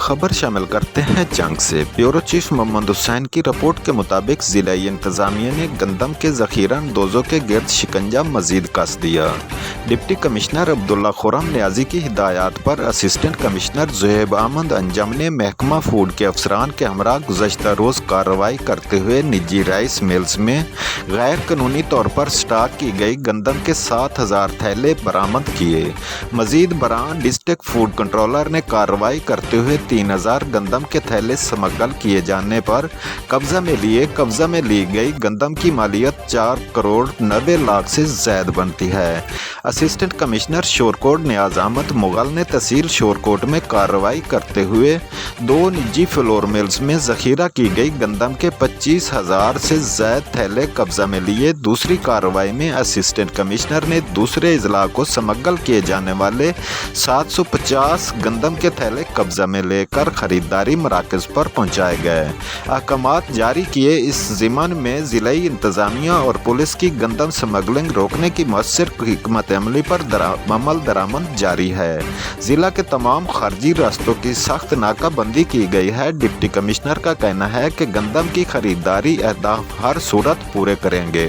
खबर शामिल करते हैं जंग से। ब्यूरो चीफ मोहम्मद हुसैन की रिपोर्ट के मुताबिक ज़िलाई इंतज़ामिया ने गंदम के ज़ख़ीरा अंदोज़ों के गिर्द शिकंजा मज़ीद कस दिया। डिप्टी कमिश्नर अब्दुल्ला खुर्रम नियाज़ी की हिदायत पर असिस्टेंट कमिश्नर ज़ुहैब अहमद अंजम ने महकमा फूड के अफसरान के हमरा गुज़श्ता रोज़ कार्रवाई करते हुए निजी राइस मिल्स में गैर कानूनी तौर पर स्टॉक की गई गंदम के 7,000 थैले बरामद किए। मज़ीद बरान डिस्ट्रिक्ट फूड कंट्रोलर ने कार्रवाई करते हुए 3,000 गंदम के थैले स्मगल किए जाने पर कब्जा में ली गई गंदम की मालियत 4 करोड़ 90 लाख से ज़ायद बनती है। असिस्टेंट कमिश्नर शोरकोट नियाज अहमद मुगल ने तहसील शोरकोट में कार्रवाई करते हुए 2 निजी फ्लोर मिल्स में ज़ख़ीरा की गई गंदम के 25,000 से ज़ायद थैले कब्जा में लिए। दूसरी कार्रवाई में असिस्टेंट कमिश्नर ने दूसरे अजला को स्मगल किए जाने वाले 750 गंदम के थैले कब्जा में लेकर ख़रीदारी मराकज़ पर पहुँचाए गए। अहकामात जारी किए। इस ज़िमन में ज़िलाई इंतज़ामिया और पुलिस की गंदम स्मगलिंग रोकने की मौसर हिकमत अमली पर अमल दरामद जारी है। ज़िला के तमाम खारजी रास्तों की सख्त नाकाबंदी की गई है। डिप्टी कमिश्नर का कहना है कि गंदम की खरीदारी अहदाफ हर सूरत पूरे करेंगे।